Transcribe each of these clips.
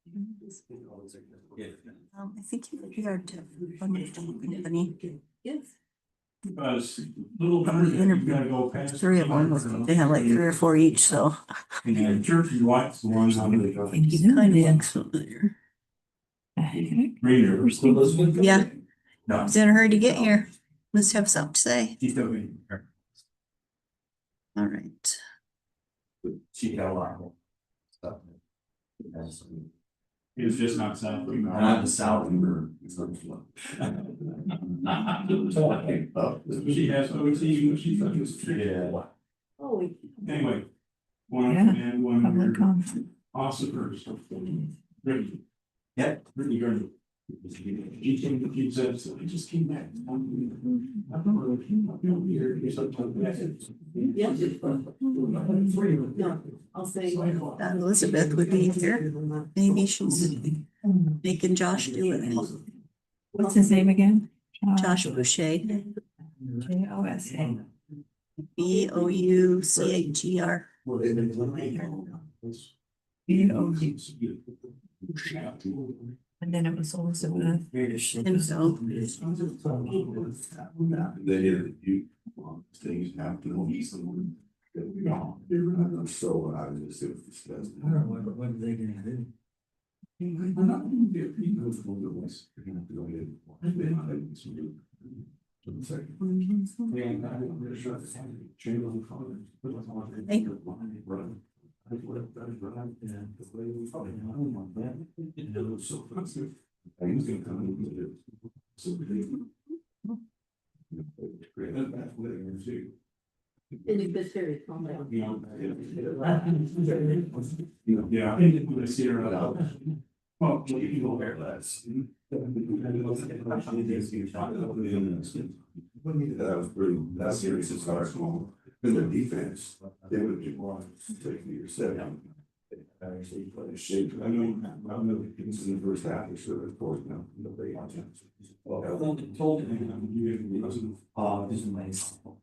I think you are to company. Because little better, you gotta go past. Three of them, they have like 3 or 4 each, so. And church you like the ones on the. Kind of excellent there. Reader. Yeah, No. he's in a hurry to get here. Must have something to say. She's still being here. All right. She had a lot of stuff. It was just not south. Not the south either. She has OT, she thought it was. Yeah. Anyway. One Yeah, and one of public your comment. officers. Really. Yeah. Really good. He came to keep said, so he just came back. I'll say. Elizabeth would be here. Maybe she's making Josh do it. What's his name again? Josh Boucher, J-O-S-A. Boucher. And then it was Elizabeth. And so, They did you things happen easily. So I just it was disgusting. I don't know what are they gonna do. And you've been very calm down. Yeah, I think when I see her. Well, you can go there less. That was pretty, that's serious as far as in their defense, they would just want to take me or seven. Actually, play a shape. I know it's in the first half, it's sure of course now, nobody wants it. Told him, you wasn't. This is nice. But,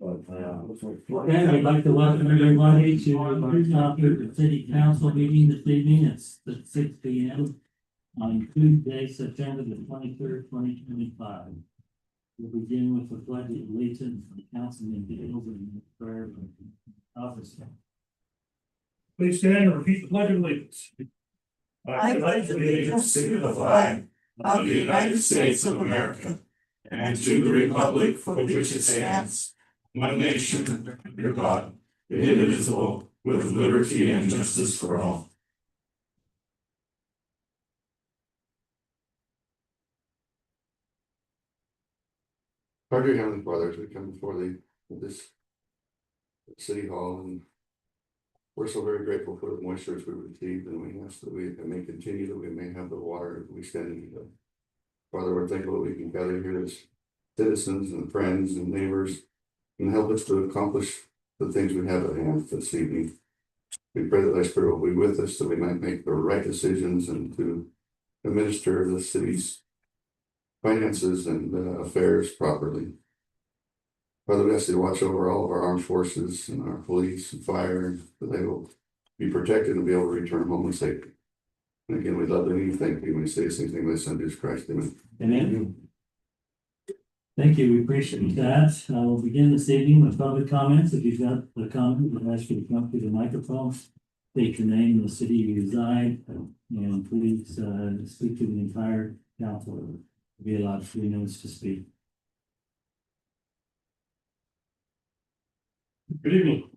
Okay, I'd like to welcome everybody to our Southfield City Council meeting this evening. It's at 6 P.M. on Tuesday, September the 23rd, 2025. We'll begin with the pledge of allegiance from Councilman Dales and the prayer of office. Please stand and repeat the pledge of allegiance. I pledge allegiance to the flag of the United States of America and to the republic for which it stands, one nation, under God, indivisible, with liberty and justice for all. our dear Heavenly Father, as we come before this city hall, and we're so very grateful for the moisture we received, and we ask that we may continue, that we may have the water we stand in need of. Father, we're thankful that we can gather here as citizens and friends and neighbors and help us to accomplish the things we have at hand this evening. We pray that Thy Spirit will be with us, that we might make the right decisions and to administer the city's finances and affairs properly. Father, we ask you to watch over all of our armed forces and our police and fire, that they will be protected and be able to return home safely. And again, we'd love to thank you when you say the same thing by Son Jesus Christ. Amen. Amen. Thank you, we appreciate that. We'll begin this evening with public comments. If you've got a comment, we'll ask you to come to the microphone, state your name and the city you reside, and please speak to the entire council. You'll be allowed 3 minutes to speak. Good evening,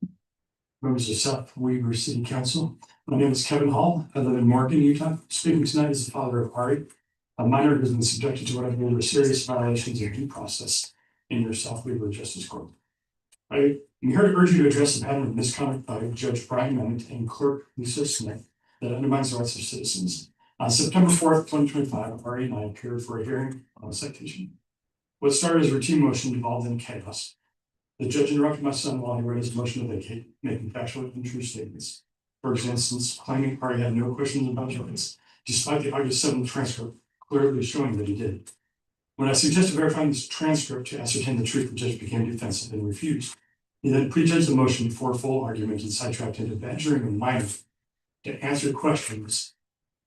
members of South Weaver City Council. My name is Kevin Hall. I live in Morgan, Utah. Speaking tonight as the father of Ari, a minor who has been subjected to what I believe are serious violations of due process in your South Weaver Justice Court. I am here to urge you to address the pattern of misconduct by Judge Brian Knight and Clerk Lisa Smith that undermines the rights of citizens. On September 4th, 2025, Ari and I appeared for a hearing on a citation. What started as a routine motion evolved into chaos. The judge interrupted my son while he read his motion to vacate, making factual and true statements. For instance, claiming Ari had no questions about rights, despite the August 7th transcript clearly showing that he did. When I suggested verifying this transcript to ascertain the truth, the judge became defensive and refused. He then prejudged the motion before full argument and sidetracked into badgering a minor to answer questions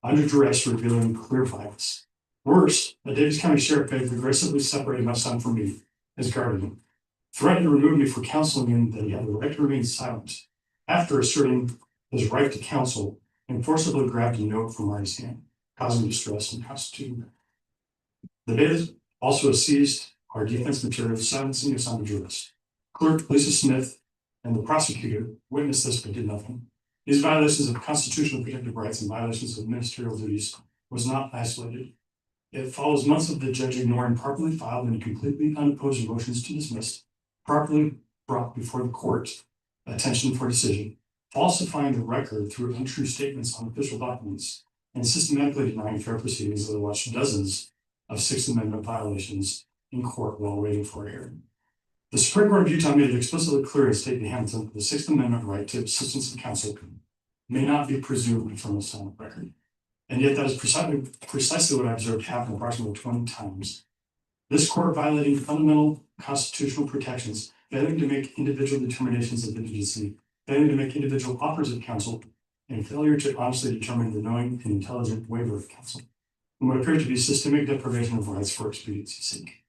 under duress, revealing clear violence. Worse, the Davis County Sheriff had aggressively separated my son from me as guardian, threatened to remove me for counseling him that he had the right to remain silent after asserting his right to counsel and forcibly grabbed a note from Marty's hand, causing distress and constituting. The data also seized our defense material, silencing us under duress. Clerk Lisa Smith and the prosecutor witnessed this but did nothing. These violations of constitutional protected rights and violations of ministerial duties was not isolated. It follows months of the judge ignoring properly filed and completely unopposed motions to dismiss, properly brought before the court attention for decision, falsifying the record through untrue statements on official documents, and systematically denying fair proceedings that watched dozens of Sixth Amendment violations in court while waiting for a hearing. The Supreme Court of Utah made it explicitly clear in State v. Hamilton that the Sixth Amendment right to assistance of counsel may not be presumed from a silent record. And yet that is precisely what I observed happen approximately 20 times. This court violating fundamental constitutional protections, failing to make individual determinations of indigency, failing to make individual offers of counsel, and failure to honestly determine the knowing and intelligent waiver of counsel, and what appeared to be systemic deprivation of rights for expediency's sake.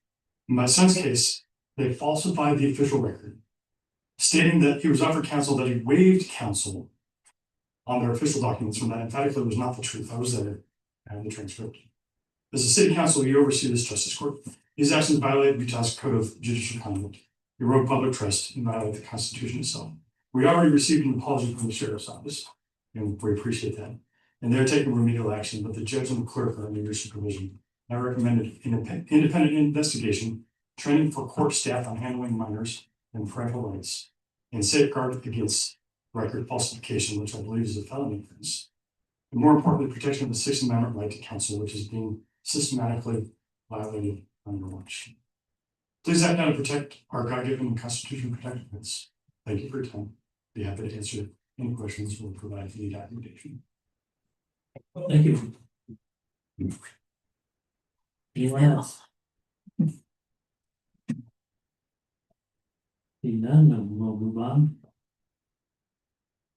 In my son's case, they falsified the official record, stating that he was offered counsel, that he waived counsel on their official documents, when that emphatically was not the truth. I was there. I have the transcript. As a city council, you oversee this justice court. These actions violate Utah's Code of Judicial Conduct, erode public trust, and violate the Constitution itself. We already received an apology from the sheriff's office, and we appreciate that. And they're taking remedial action, but the judge and the clerk are under your supervision. I recommended independent investigation, training for court staff on handling minors and parental rights, and safeguard against record falsification, which I believe is a felony offense. And more importantly, protection of the Sixth Amendment right to counsel, which is being systematically violated under watch. Please act now to protect our God-given and constitutional protected rights. Thank you for your time. Be happy to answer any questions or provide any documentation. Thank you. Anyone else? Seeing none, then we'll move on.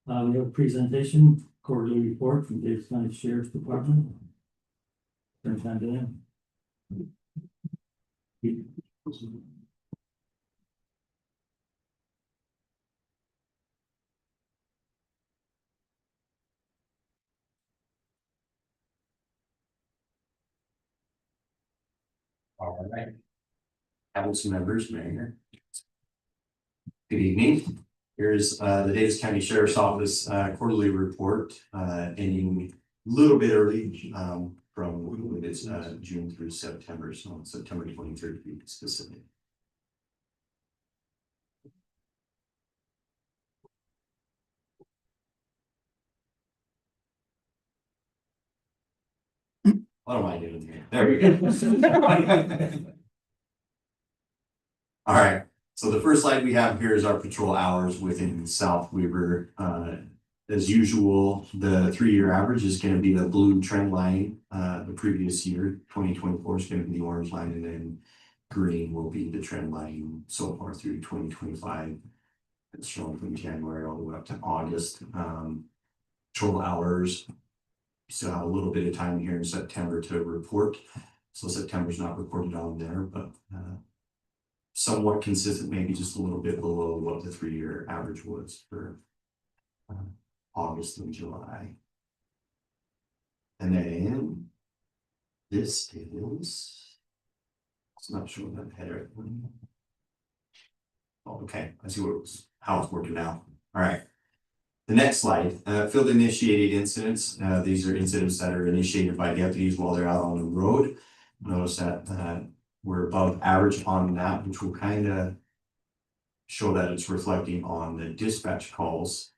We have a presentation, quarterly report from Davis County Sheriff's Department. Turn time to them. All right. Council members, Mayor. Good evening. Here's the Davis County Sheriff's Office quarterly report, ending a little bit early from when it's June through September, so September 23rd to be specific. What am I doing here? There we go. All right. So the first slide we have here is our patrol hours within South Weber. As usual, the 3-year average is going to be the blue trend line. The previous year, 2024, is going to be the orange line, and then green will be the trend line so far through 2025. It's shown from January all the way up to August. Patrol hours, we still have a little bit of time here in September to report. So September's not reported on there, but somewhat consistent, maybe just a little bit below what the 3-year average was for August and July. And then this is, it's not showing that header. Oh, okay, I see how it's working out. All right. The next slide, field initiated incidents. These are incidents that are initiated by deputies while they're out on the road. Notice that we're above average on that, which will kind of show that it's reflecting on the dispatch calls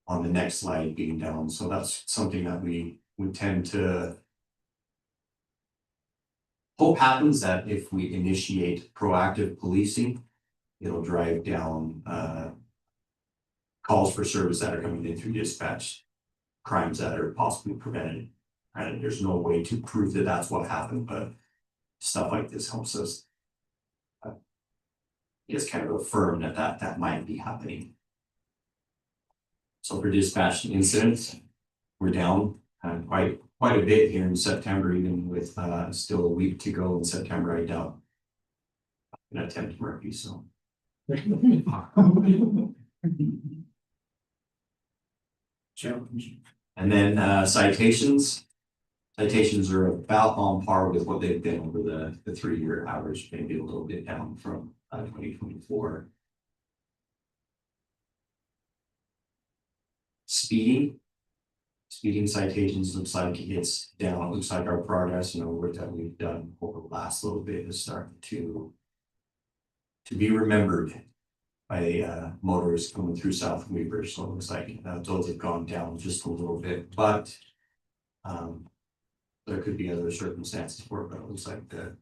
on the next slide being down. So that's something that we tend to hope happens, that if we initiate proactive policing, it'll drive down calls for service that are coming in through dispatch, crimes that are possibly prevented. And there's no way to prove that that's what happened, but stuff like this helps us just kind of affirmed that might be happening. So for dispatch incidents, we're down quite a bit here in September, even with still a week to go in September. I doubt I'm gonna attempt Murphy, so. And then citations. Citations are about on par with what they've been over the 3-year average, maybe a little bit down from 2024. Speeding citations looks like it's down. It looks like our progress and the work that we've done over the last little bit is starting to be remembered by motorists coming through South Weaver. So it looks like those have gone down just a little bit, but there could be other circumstances for it, but it looks like the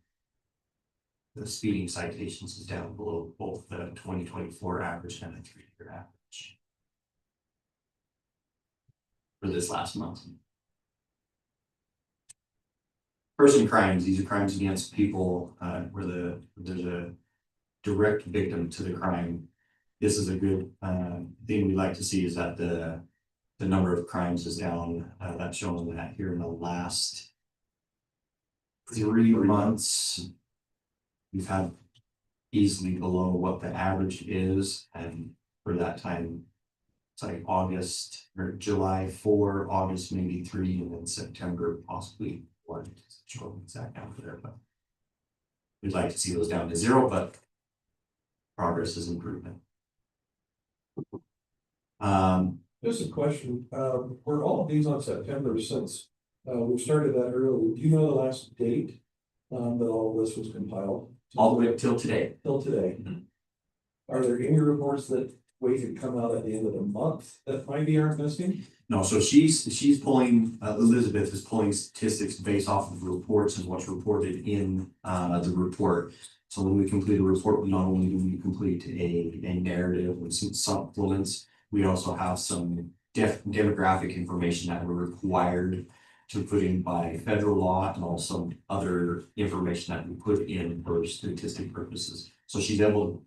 speeding citations is down below both the 2024 average and the 3-year average for this last month. Person crimes, these are crimes against people where there's a direct victim to the crime. This is a good thing we like to see, is that the number of crimes is down. That's showing that here in the last 3 months, we've had easily below what the average is, and for that time, it's like August or July 4, August maybe 3, and then September possibly 1. Show the exact number there, but we'd like to see those down to 0, but progress is improvement. Just a question, were all of these on September since we started that early? Do you know the last date that all of this was compiled? All the way up till today. Till today. Are there any reports that waited to come out at the end of the month that maybe aren't missing? No, so she's pulling, Elizabeth is pulling statistics based off of reports and what's reported in the report. So when we complete a report, not only do we complete a narrative with some supplements, we also have some demographic information that we're required to put in by federal law, and also other information that we put in for statistic purposes. So she's able to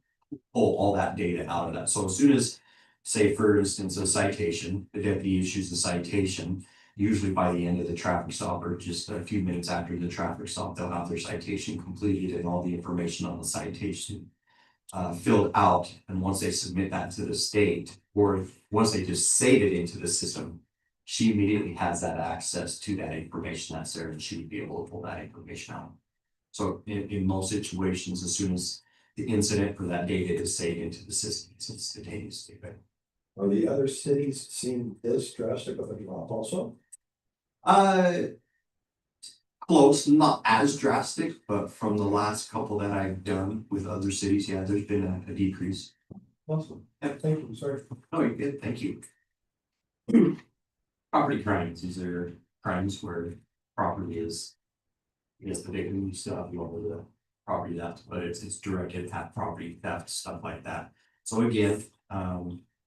pull all that data out of that. So as soon as, say for instance, a citation, the deputy issues the citation, usually by the end of the traffic stop or just a few minutes after the traffic stop, they'll have their citation completed and all the information on the citation filled out. And once they submit that to the state, or once they just save it into the system, she immediately has that access to that information that's there, and she would be able to pull that information out. So in most situations, as soon as the incident for that data is saved into the system, it's instantaneous. Are the other cities seeing this drastic of a drop also? Close, not as drastic, but from the last couple that I've done with other cities, yeah, there's been a decrease. Awesome. Thank you, sorry. Oh, you're good, thank you. Property crimes, these are crimes where property is the victim, you still have the property theft, but it's directed at property theft, stuff like that. So again,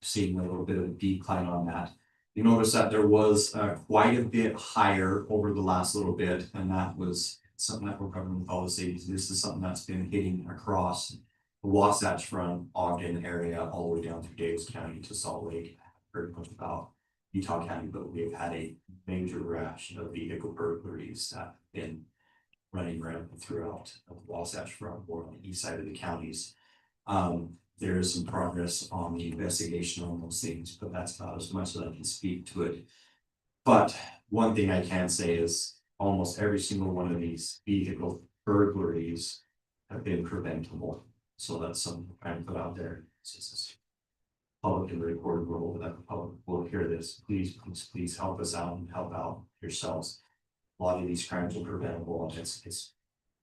seeing a little bit of a decline on that. You notice that there was quite a bit higher over the last little bit, and that was something that we're covering with all the cities. This is something that's been hitting across the Wasatch Front, Ogden area, all the way down through Davis County to Salt Lake. I heard much about Utah County, but we've had a major rash of vehicle burglaries that have been running rampant throughout the Wasatch Front or on the east side of the counties. There is some progress on the investigation on those things, but that's about as much as I can speak to it. But one thing I can say is almost every single one of these vehicle burglaries have been preventable. So that's something I'm trying to put out there. It's public and recorded world that the public will hear this. Please help us out and help out yourselves. A lot of these crimes are preventable, and it's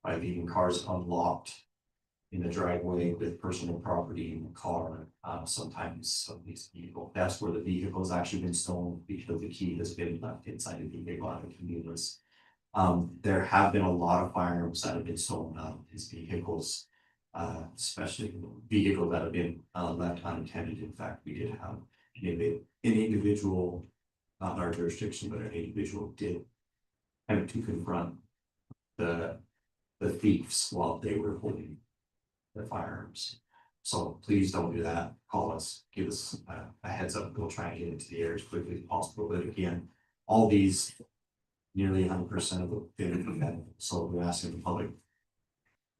by leaving cars unlocked in the driveway with personal property in the car. Sometimes some of these vehicles, that's where the vehicle has actually been stolen because the key has been left inside the vehicle out of convenience. There have been a lot of firearms that have been stolen out of these vehicles, especially vehicles that have been left unattended. In fact, we did have an individual, not in our jurisdiction, but an individual did have to confront the thieves while they were holding the firearms. So please don't do that. Call us, give us a heads up. We'll try and get into the air as quickly as possible. But again, all these nearly 100% of the so we're asking the public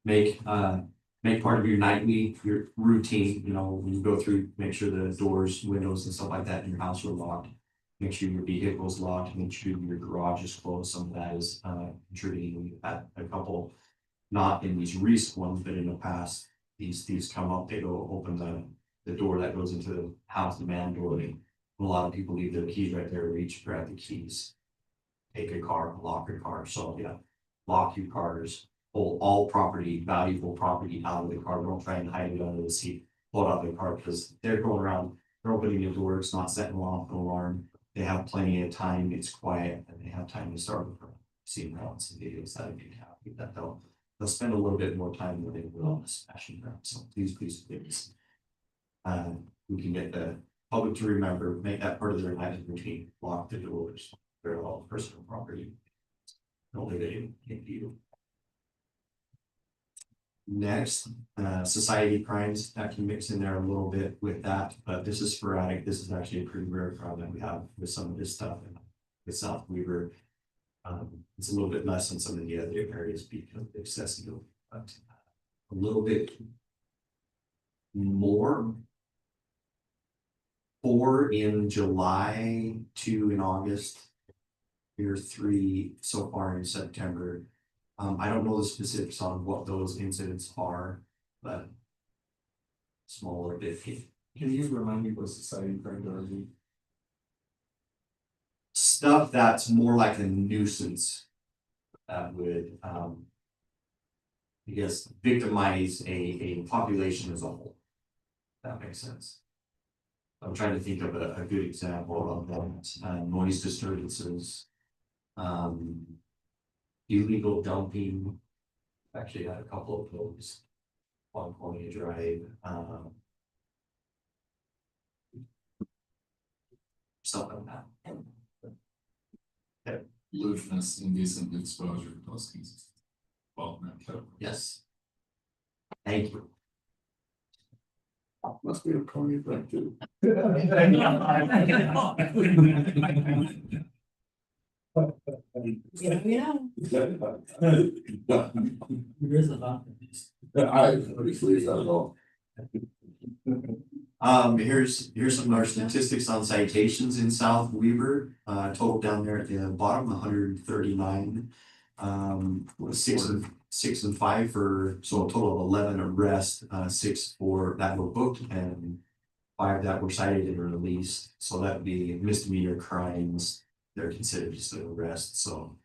make part of your nightly, your routine, you know, when you go through, make sure the doors, windows and stuff like that in your house are locked. Make sure your vehicle's locked, make sure your garage is closed. Some of that is contributing. We've had a couple, not in these recent ones, but in the past, these come up, they go open the door that goes into the house, the man door. And a lot of people leave their keys right there, reach, grab the keys, take a car, lock your car. So yeah, lock your cars, pull all property, valuable property out of the car. Don't try and hide it under the seat, pull it out of the car because they're going around, they're opening the door, it's not setting off an alarm. They have plenty of time, it's quiet, and they have time to start with seeing rounds and videos that would be happy that they'll spend a little bit more time than they will on this fashion ground. So please, we can get the public to remember, make that part of their nightly routine, lock the doors, they're all personal property. Don't leave it in you. Next, society crimes, that can mix in there a little bit with that, but this is sporadic. This is actually a pretty rare crime that we have with some of this stuff with South Weaver. It's a little bit less than some of the other areas because of excessive, but a little bit more. 4 in July, 2 in August, here 3 so far in September. I don't know the specifics on what those incidents are, but smaller bit. Can you remind me what society crimes are? Stuff that's more like a nuisance that would, I guess, victimize a population as a whole. That makes sense. I'm trying to think of a good example of that. Noise disturbances, illegal dumping. Actually had a couple of those on Colonial Drive. Something like that. Lewdness, indecent exposure, those things. Well, not category. Yes. Thank you. Must be a Coney thing too. Yeah. There is a lot of these. I obviously is that at all. Here's some of our statistics on citations in South Weaver. Total down there at the bottom, 139. Was 6 and 5 for, so a total of 11 arrests, 6 for that were booked and 5 that were cited and released. So that would be misdemeanor crimes. They're considered just an arrest. So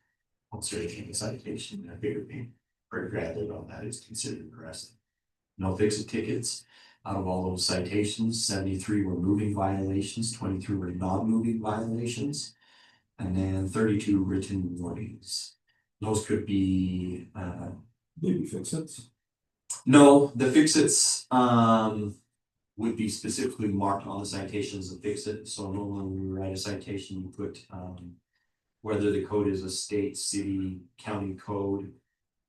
once they're taking a citation, a bigger thing, granted on that is considered an arrest. No fix-it tickets. Out of all those citations, 73 were moving violations, 23 were non-moving violations, and then 32 written warnings. Those could be Maybe fix-its. no, the fix-its would be specifically marked on the citations of fix-it. So normally when you write a citation, you put whether the code is a state, city, county code,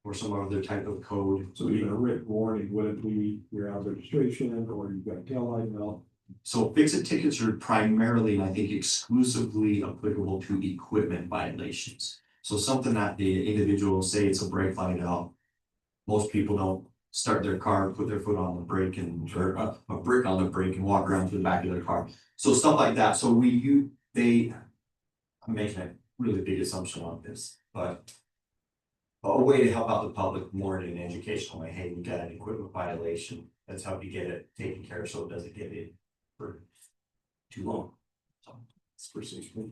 or some other type of code. So even a written warning, would it be your out of registration or you've got a tail light out? So fix-it tickets are primarily, and I think exclusively applicable to equipment violations. So something that the individual, say it's a brake light out. Most people don't start their car, put their foot on the brake and, or a brick on the brake and walk around to the back of their car. So stuff like that. So I'm making a really big assumption on this, but a way to help out the public more in an educational way. Hey, we got an equipment violation. Let's help you get it taken care of so it doesn't get in for too long. So it's pretty simple.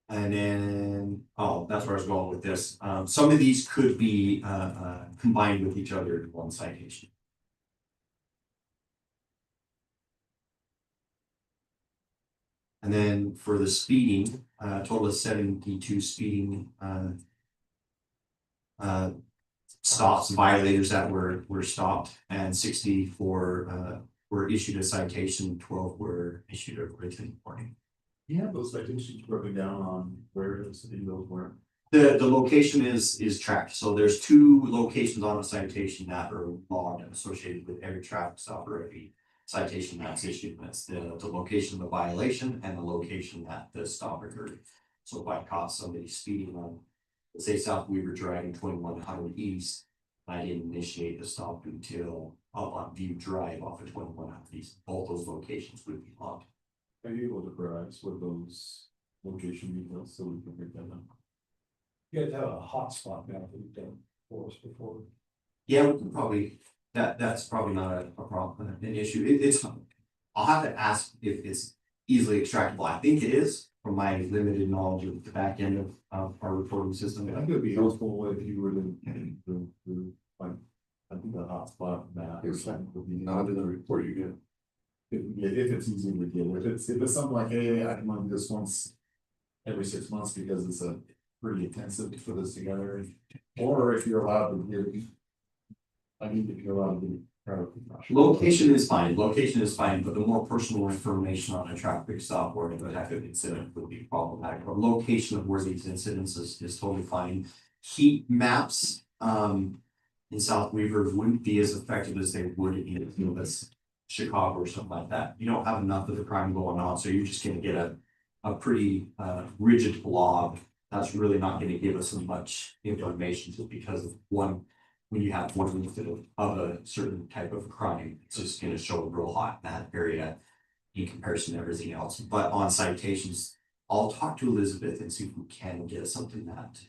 And then, oh, that's where I was going with this. Some of these could be combined with each other in one citation. And then for the speeding, total of 72 speeding stops, violators that were stopped, and 64 were issued a citation, 12 were issued a written warning. Yeah, those citations broken down on where those individuals were. The location is tracked, so there's 2 locations on a citation that are logged and associated with every traffic stop or every citation that's issued. That's the location of the violation and the location that the stop occurred. So if I caught somebody speeding on, let's say South Weaver driving 2100 east, I didn't initiate the stop until on View Drive off of 2100 east, both those locations would be logged. Are you able to provide us with those location details so we can pick them up? You have to have a hotspot map that you've done for us before. Yeah, we can probably, that's probably not a problem, an issue. It's, I'll have to ask if it's easily extractable. I think it is from my limited knowledge of the back end of our reporting system. I think it'd be helpful if you were to like, I think the hotspot map or something would be. Not in the report you get. If it's easy to deal with, if it's something like, hey, I can run this once every 6 months because it's a pretty intensive to put this together. Or if you're allowed to give. I mean, if you're allowed to. Location is fine, but the more personal information on a traffic stop or an active incident would be problematic. But location of where these incidents is totally fine. Heat maps, in South Weaver wouldn't be as effective as they would in, you know, this Chicago or something like that. You don't have enough of the crime going on, so you're just gonna get a pretty rigid blog. That's really not gonna give us as much information just because of one, when you have one incident of a certain type of crime, it's just gonna show real hot in that area in comparison to everything else. But on citations, I'll talk to Elizabeth and see if we can get something that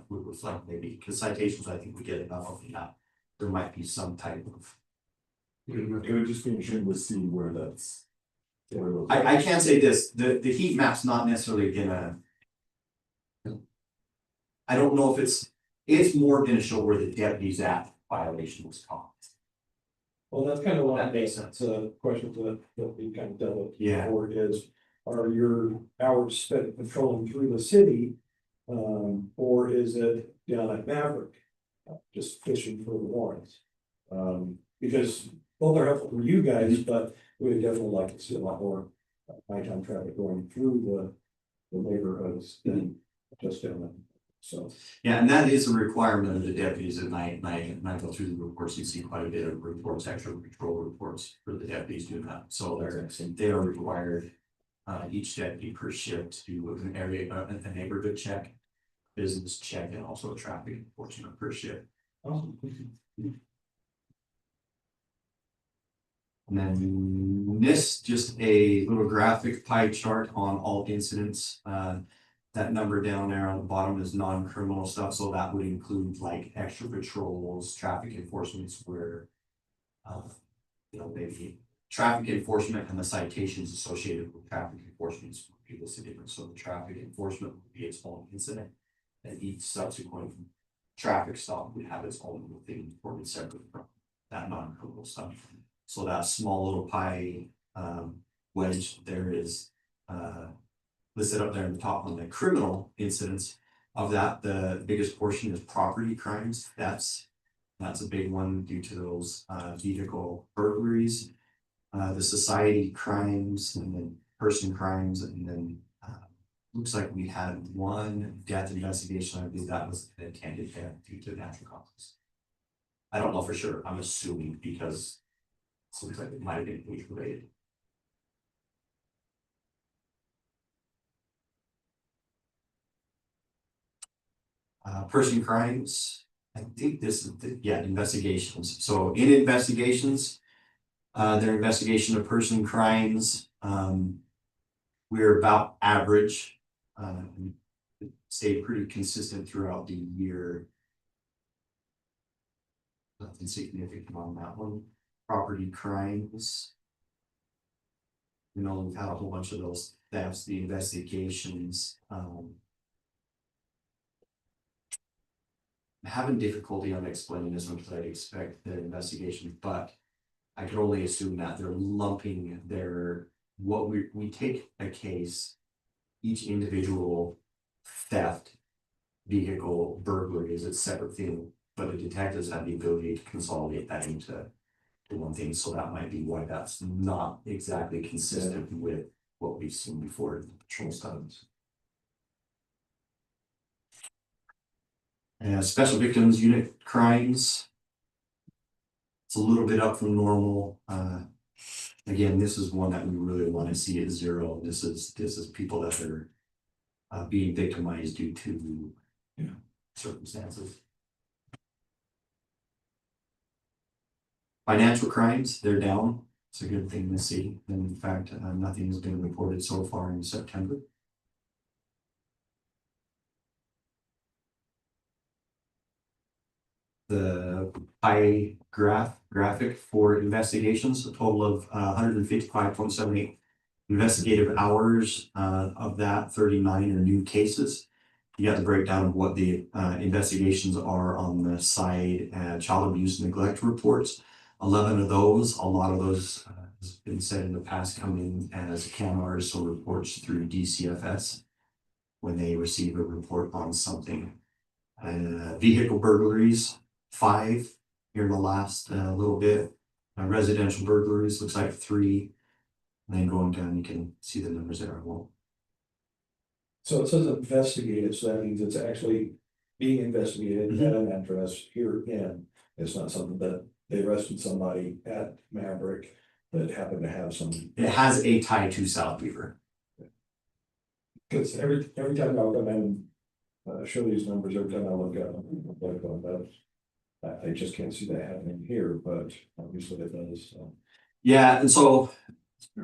would reflect maybe, because citations, I think we get enough of that. There might be some type of. It would just be interesting to see where that's. Where those- I can say this, the heat map's not necessarily gonna. I don't know if it's more gonna show where the deputy's at violation was caused. Well, that's kind of what That makes sense. Questions that we kind of dealt with. Yeah. Before is, are your hours spent patrolling through the city? Or is it down at Maverick? Just fishing for the warrants? Because both are helpful for you guys, but we would definitely like to see a lot more nighttime traffic going through the neighborhoods than just down there. So. Yeah, and that is a requirement of the deputies at night, and I go through the reports, you see quite a bit of reports, extra patrol reports for the deputies doing that, so they are required. Each deputy per shift to do an area, a neighborhood check, business check, and also a traffic enforcement per shift. And then this, just a little graphic pie chart on all incidents, that number down there on the bottom is non-criminal stuff, so that would include like extra patrols, traffic enforcements where. You know, maybe traffic enforcement and the citations associated with traffic enforcement would be listed different, so the traffic enforcement would be its own incident. And each subsequent traffic stop would have its own thing reported separate from that non-criminal stuff. So that small little pie wedge there is listed up there in the top on the criminal incidents of that. The biggest portion is property crimes. That's a big one due to those vehicle burglaries, the society crimes, and then person crimes, and then looks like we had one death investigation. I believe that was an intended death due to natural causes. I don't know for sure. I'm assuming because it looks like it might have been age related. Person crimes, I think this is, investigations. So in investigations, their investigation of person crimes, we're about average, stayed pretty consistent throughout the year. Nothing significant on that one. Property crimes. You know, we've had a whole bunch of those thefts, the investigations, I'm having difficulty on explaining this one because I'd expect the investigation, but I could only assume that they're lumping their, what we take a case, each individual theft, vehicle burglary is a separate thing, but the detectives have the ability to consolidate that into one thing, so that might be why that's not exactly consistent with what we've seen before in the patrol studies. Special victims unit crimes. It's a little bit up from normal. Again, this is one that we really want to see at zero. This is people that are being victimized due to circumstances. Financial crimes, they're down. It's a good thing to see. And in fact, nothing has been reported so far in September. The pie graphic for investigations, a total of 155.78 investigative hours. Of that, 39 are new cases. You got the breakdown of what the investigations are on the side. Child abuse and neglect reports. 11 of those, a lot of those has been said in the past, come in as CAMRs, so reports through DCFS when they receive a report on something. Vehicle burglaries, 5 here in the last little bit. Residential burglaries looks like 3. And then going down, you can see the numbers there. So it says investigated, so that means it's actually being investigated at an address here again. It's not something that they arrested somebody at Maverick that happened to have some. It has a tie to South Beaver. Cause every time I'll come in, show these numbers, every time I look at them, I'm like, oh, I just can't see that happening here, but obviously it does, so. Yeah, and so,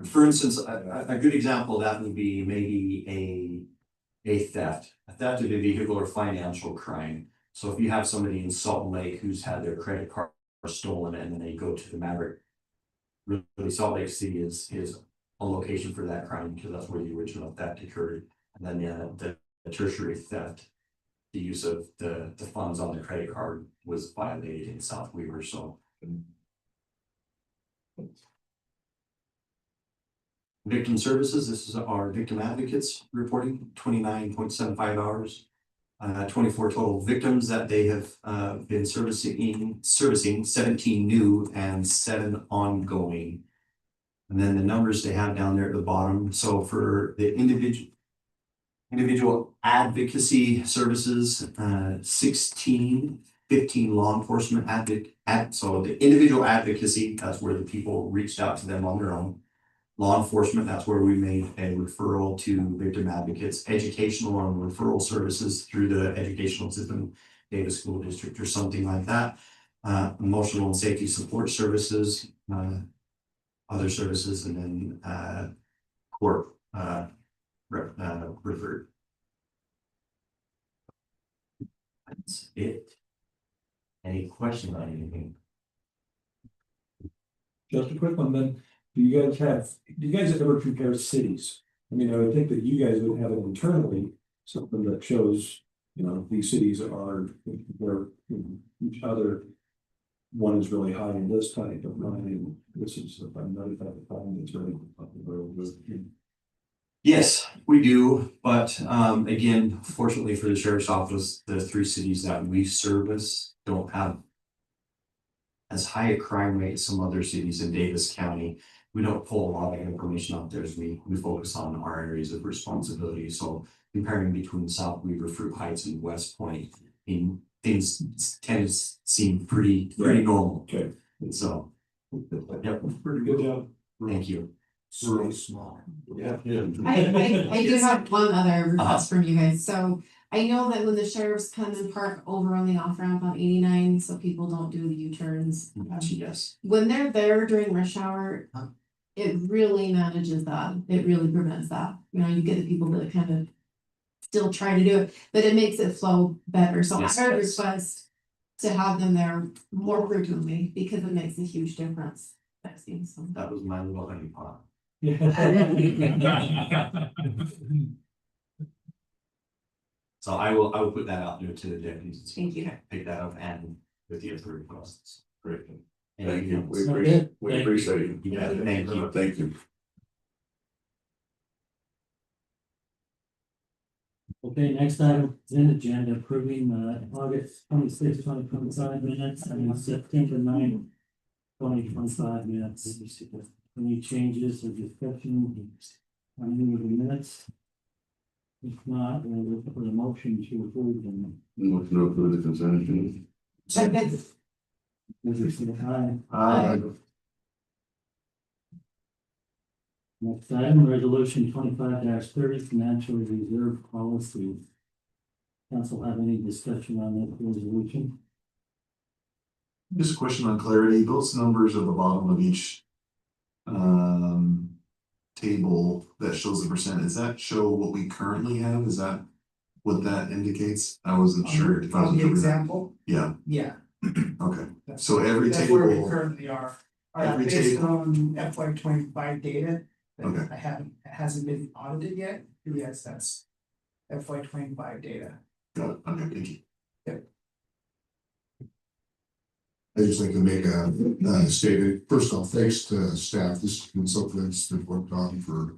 for instance, a good example of that would be maybe a theft of a vehicle or financial crime. So if you have somebody in Salt Lake who's had their credit card stolen and then they go to the Maverick, really Salt Lake City is a location for that crime because that's where the original theft occurred. And then the tertiary theft, the use of the funds on the credit card was violated in South Weaver. So victim services, this is our victim advocates reporting 29.75 hours. 24 total victims that they have been servicing 17 new and 7 ongoing. And then the numbers they have down there at the bottom. So for the individual advocacy services, 15 law enforcement so the individual advocacy, that's where the people reached out to them on their own. Law enforcement, that's where we made a referral to victim advocates. Educational and referral services through the educational system, Davis School District or something like that. Emotional and safety support services, other services, and then court referred. That's it. Any questions on anything? Just a quick one then, do you guys ever compare cities? I mean, I would think that you guys would have it internally, something that shows, these cities are, compare each other. One is really high in this type of money, this is another type of money that's really popular with. Yes, we do, but again, fortunately for the sheriff's office, the 3 cities that we service don't have as high a crime rate as some other cities in Davis County. We don't pull a lot of information out there as we focus on our areas of responsibility. So comparing between South Weaver, Fruit Heights, and West Point, things tend to seem pretty normal. Okay. So, yep, Pretty good job. thank you. Really small. Yeah. I do have one other request from you guys, so I know that when the sheriffs come and park over on the off ramp on 89, so people don't do the U-turns. Yes. When they're there during rush hour, it really manages that, it really prevents that, you get the people that kind of still try to do it, but it makes it flow better, so Yes, I would yes. request to have them there more frequently, because it makes a huge difference. I've seen some. That was my little honey pot. So I will put that out there to the deputies. Thank you. Pick that up and with the other requests. Great. And Thank you. We Okay. appreciate, we appreciate it. Yeah, thank you. Thank you. Okay, next item is in agenda approving August 26, 2025 minutes and September 9, 2025 minutes. Any changes or discussion on any of the minutes? If not, we'll look for the motion to approve them. Motion to approve the consent agenda. Second. Aye. Next item, resolution 25-30, financial reserve policy. Council have any discussion on that resolution? Just a question on clarity, those numbers at the bottom of each. Table that shows the percent, does that show what we currently have? Is that what that indicates? I wasn't sure. if I was On the interpreting that. example, Yeah, yeah. okay, that's- so every That's where we table, currently are. Every Based table. on FY 25 data. that Okay. I haven't, hasn't been audited yet, yes, that's FY 25 data. got it, okay, thank you. I just like to make a statement. First off, thanks to staff. This has been something that's been worked on for,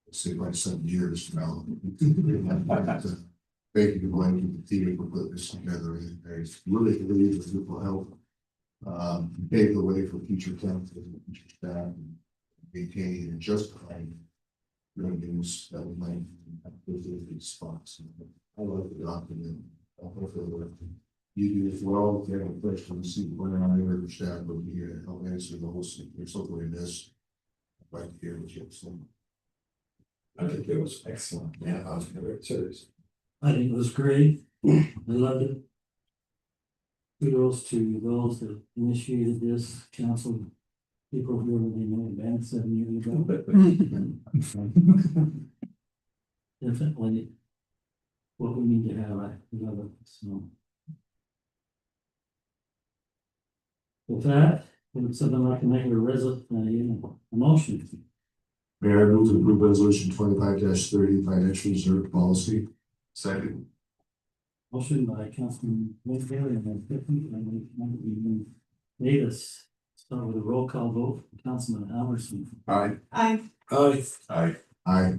let's say, about 7 years now. Thank you, Mike, and the team for putting this together. And I really believe that it will help pave the way for future council and future staff and maintaining and justifying revenues that we might have to go through these spots. I love the document. Hopefully, you do as well. If you have a question, see when I or staff will be here, I'll answer those. If there's something in this, I'd like to hear what you have to say. I think it was excellent. Yeah. I was very serious. I think it was great. I loved it. Kudos to those that initiated this council. People who were in the band 7 years ago. Definitely what we need to have. I love it. So. With that, would someone like to make a motion? Mayor, I move to approve resolution 25-30 financial reserve policy. Second, Motion by Councilman Mayberry and then Councilman Davis. Start with a roll call vote. Councilman Alverson. aye. I, Aye. Aye. Aye.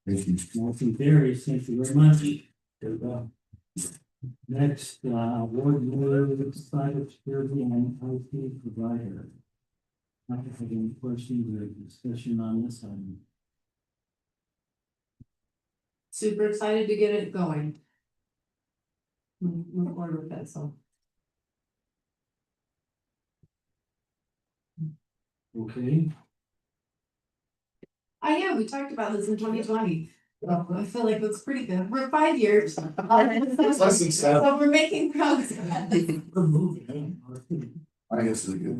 Thank you. Motion carries. Thank you very much. Next, award cybersecurity and IT provider. I don't have any questions or discussion on this item. super excited to get it going. Move forward with that, so. Okay, I am, we talked about this in 2020. So I feel like it's pretty good. We're 5 years. Less than seven. So we're making progress. we're moving. I guess it's a good.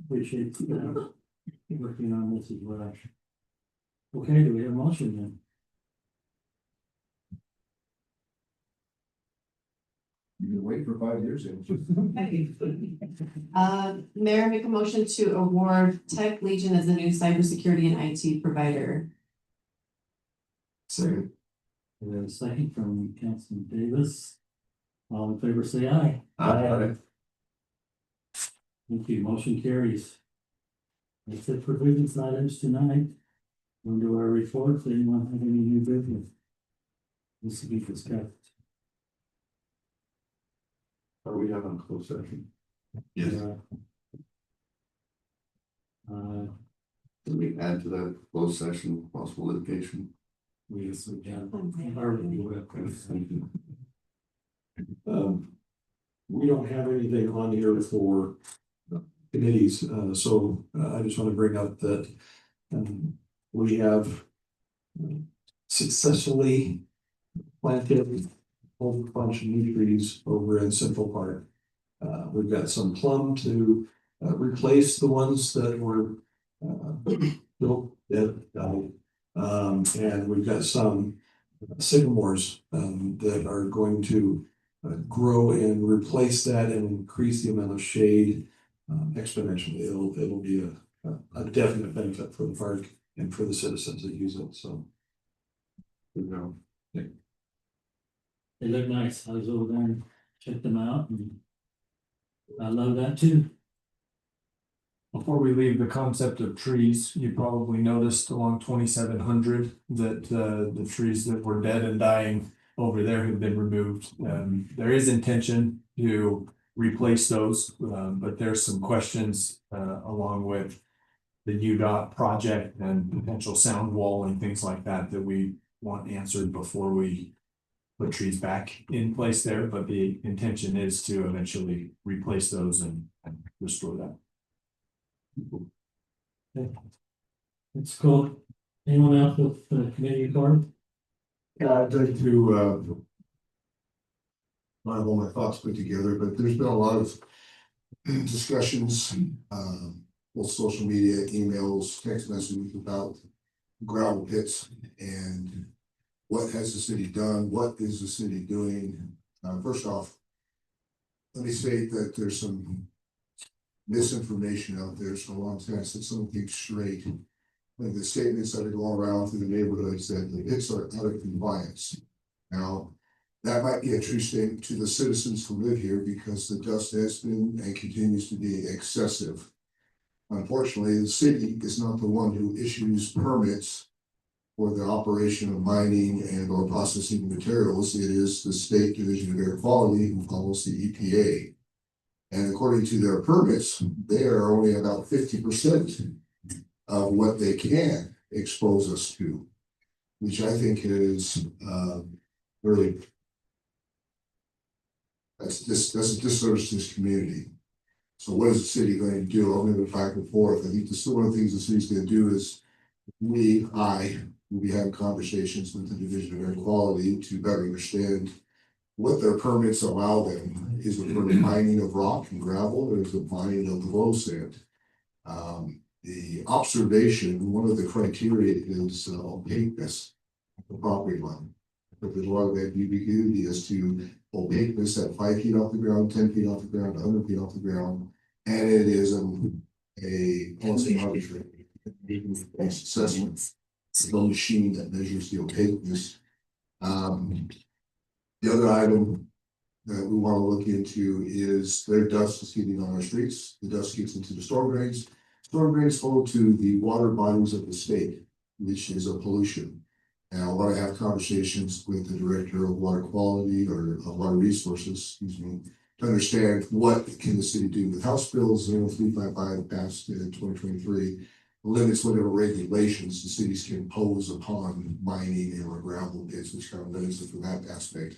Appreciate working on this as well. Okay, do we have a motion then? You've been waiting for 5 years. Mayor, make a motion to award Tech Legion as the new cybersecurity and IT provider. Second, We have a second from Councilman Davis. All in favor, say aye. aye. Thank you, motion carries. That's it for business items tonight. We'll do our reports. Anyone have any new business? This will be discussed. Are we having a closed session? Yes. Can we add to that closed session possible litigation? We already will. We don't have anything on here for committees, so I just want to bring up that we have successfully planted a whole bunch of new trees over in Central Park. We've got some plum to replace the ones that were built dead, died. And we've got some sycamores that are going to grow and replace that and increase the amount of shade exponentially. It'll be a definite benefit for the park and for the citizens that use it, so. You know, They look nice. I was over there and checked them out and I love that too. Before we leave the concept of trees, you probably noticed along 2700 that the trees that were dead and dying over there have been removed. There is intention to replace those, but there's some questions along with UDOT project and potential sound wall and things like that that we want answered before we put trees back in place there, but the intention is to eventually replace those and restore that. It's cool. Anyone else with the committee report? I'd like to, not have all my thoughts put together, but there's been a lot of discussions, both social media, emails, text messages about gravel pits and what has the city done? What is the city doing? First off, let me state that there's some misinformation out there, so I want to set some things straight. Like the statements that are going around through the neighborhoods that the pits are out of compliance. Now, that might be a true statement to the citizens who live here because the dust has been and continues to be excessive. Unfortunately, the city is not the one who issues permits for the operation of mining and or processing materials. It is the State Division of Air Quality who follows the EPA. And according to their permits, they are only about 50% of what they can expose us to, which I think is really, that's a disservice to this community. So what is the city going to do? I'm going to go back and forth. I think one of the things the city's going to do is I will be having conversations with the Division of Air Quality to better understand what their permits allow them. Is it for the mining of rock and gravel, or is it mining of low sand? The observation, one of the criteria is opaqueness of the property line. But there's a lot of ambiguity as to opaqueness at 5 feet off the ground, 10 feet off the ground, 100 feet off the ground, and it is a policy arbitrary assessment. It's no machine that measures the opaqueness. The other item that we want to look into is their dust is getting on our streets. The dust gets into the storm drains. Storm drains flow to the water bodies of the state, which is a pollution. And I want to have conversations with the director of water quality or water resources, to understand what can the city do with House Bill 0355 passed in 2023 limits whatever regulations the cities can impose upon mining or gravel pits, which kind of limits it from that aspect.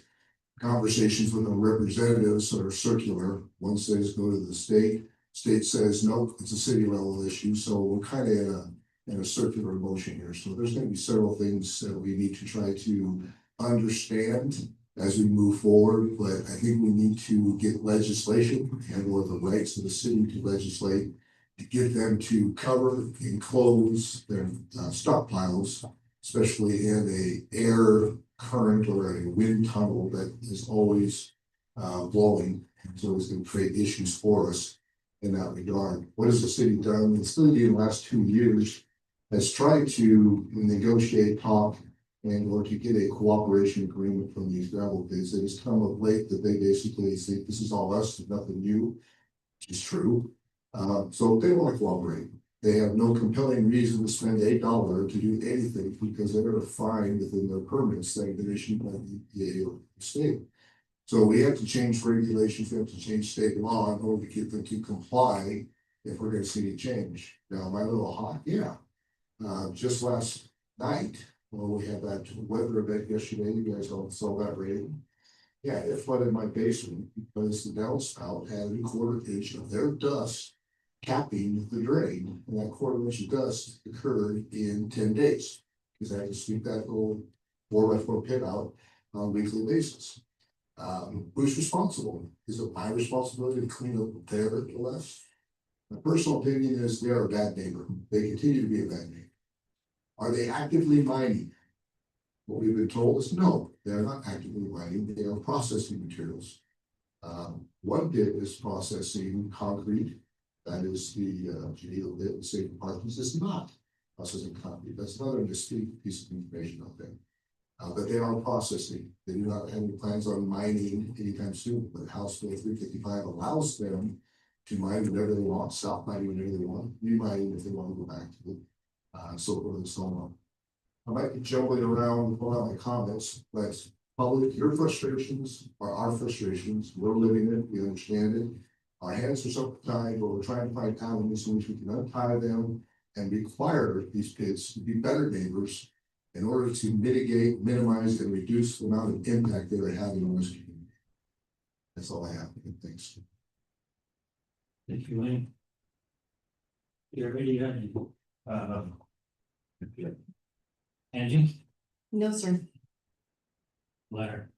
Conversations with the representatives are circular. One says go to the state says nope, it's a city level issue. So we're kind of in a circular motion here. So there's going to be several things that we need to try to understand as we move forward. But I think we need to get legislation and or the rights of the city to legislate to get them to cover and close their stockpiles, especially in a air current or a wind tunnel that is always blowing. So it's going to create issues for us in that regard. What has the city done? The city in the last 2 years has tried to negotiate, talk, and or to get a cooperation agreement from these gravel pits. It has come of late that they basically say this is all us, nothing new, which is true. So they want to cooperate. They have no compelling reason to spend $8 to do anything because they're going to find within their permits that have been issued by the EPA or the state. So we have to change regulations, we have to change state law in order to get them to comply if we're going to see a change. Now, my little hot, just last night, well, we had that weather event yesterday. You guys all saw that rain. Yeah, it flooded my basement because the downspout had a 1/4 inch of their dust capping the drain, and that 1/4 inch of dust occurred in 10 days because I had to sweep that little 4x4 pit out on a weekly basis. Who's responsible? Is it my responsibility to clean up their less? My personal opinion is they are a bad neighbor. They continue to be a bad neighbor. Are they actively mining? What we've been told is no, they're not actively mining, they are processing materials. One pit is processing concrete. That is the Geneva pit and Safe Apartments is not processing concrete. That's another distinct piece of information out there. But they are processing. They do not have any plans on mining anytime soon, but House Bill 355 allows them to mine whatever they want, stop mining whenever they want, new mining if they want to go back to it, so forth and so on. I might be jumbling around with all my comments, but public, your frustrations are our frustrations. We're living it, we understand it. Our hands are so tied, but we're trying to find avenues in which we can untie them and require these kids to be better neighbors in order to mitigate, minimize, and reduce the amount of impact that they're having on this community. That's all I have. Thanks. Thank you, Wayne. You're ready, Angie? No, sir. Letter.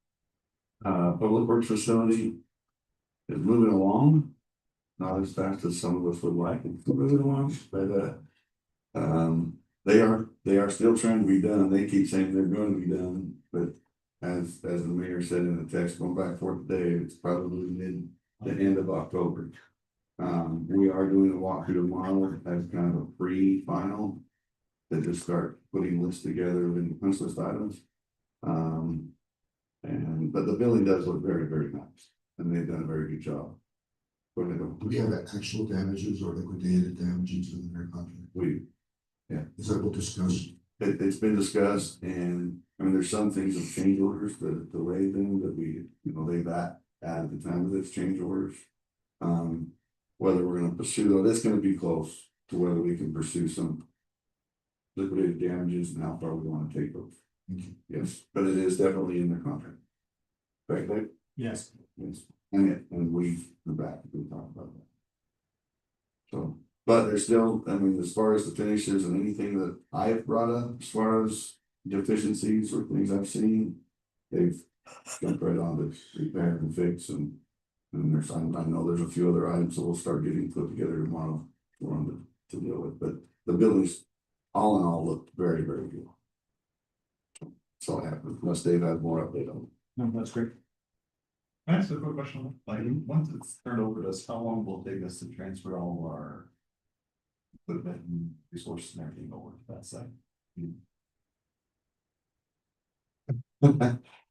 Public Works Facility is moving along. Not as fast as some of us would like it to move along, but they are still trying to be done. They keep saying they're going to be done, but as the mayor said in the text going back for today, it's probably mid the end of October. We are doing a walkthrough tomorrow as kind of a pre-final to just start putting lists together and punch list items. But the building does look very, very nice, and they've done a very good job. Go ahead. Do we have actual damages or liquidated damages in their contract? Is that what discussed? It's been discussed, and I mean, there's some things of change orders that delay them that we, they've at the time of this change orders. Whether we're gonna pursue, though, it's gonna be close to whether we can pursue some liquidated damages and how far we wanna take those. Yes, but it is definitely in their contract. Right, Dave? Yes. Yes, and we're back, we talked about that. So, but there's still, I mean, as far as the finishes and anything that I've brought up, as far as deficiencies or things I've seen, they've jumped right on to repair and fix, and there's, I know there's a few other items that will start getting put together tomorrow for them to deal with, but the buildings, all in all, look very, very good. That's all I have, unless Dave has more update on it. No, that's great. Can I ask a quick question? Like, once it's turned over to us, how long will it take us to transfer all of our equipment and resources and everything over to that site?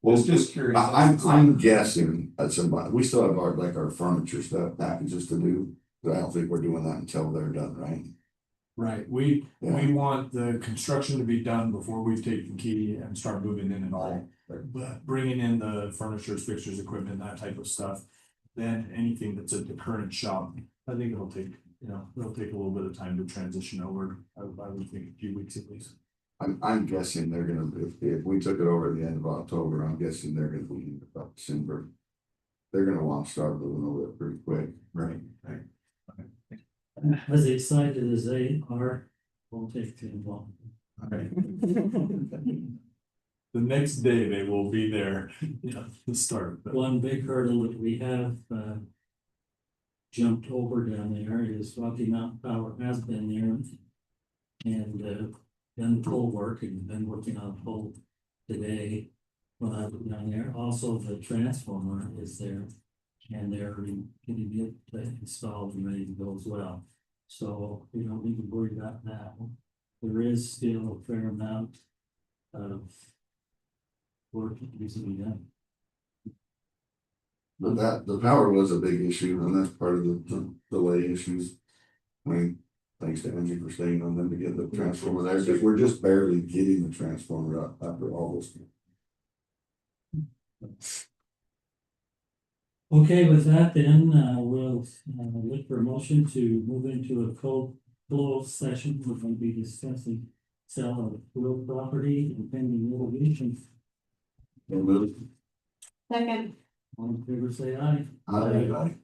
Well, just curious. I'm guessing that somebody, we still have our furniture stuff packages to do, but I don't think we're doing that until they're done, right? Right, we Yeah. want the construction to be done before we've taken key and start moving in and all. But bringing in the furniture, fixtures, equipment, that type of stuff, then anything that's at the current shop, I think it'll take, it'll take a little bit of time to transition over. I would think a few weeks at least. I'm guessing they're gonna, if we took it over at the end of October, I'm guessing they're gonna be in about December. They're gonna want to start moving over it pretty quick. Right. As excited as they are, won't take too long. The next day they will be there, to start. But One big hurdle that we have, jumped over down there is Rocky Mountain Power has been there. And, done pole work and been working on a pole today. When I was down there, also the transformer is there. And they're getting it installed and ready to go as well. So we don't need to worry about that. There is still a fair amount of work that needs to be done. But the power was a big issue, and that's part of the delay issues. I mean, thanks to Angie for staying on them to get the transformer there, because we're just barely getting the transformer up after all this. Okay, with that then, we'll look for a motion to move into a closed session. We're going to be discussing sale of real property and pending litigation. We'll move. Second. All in favor, say aye. Aye.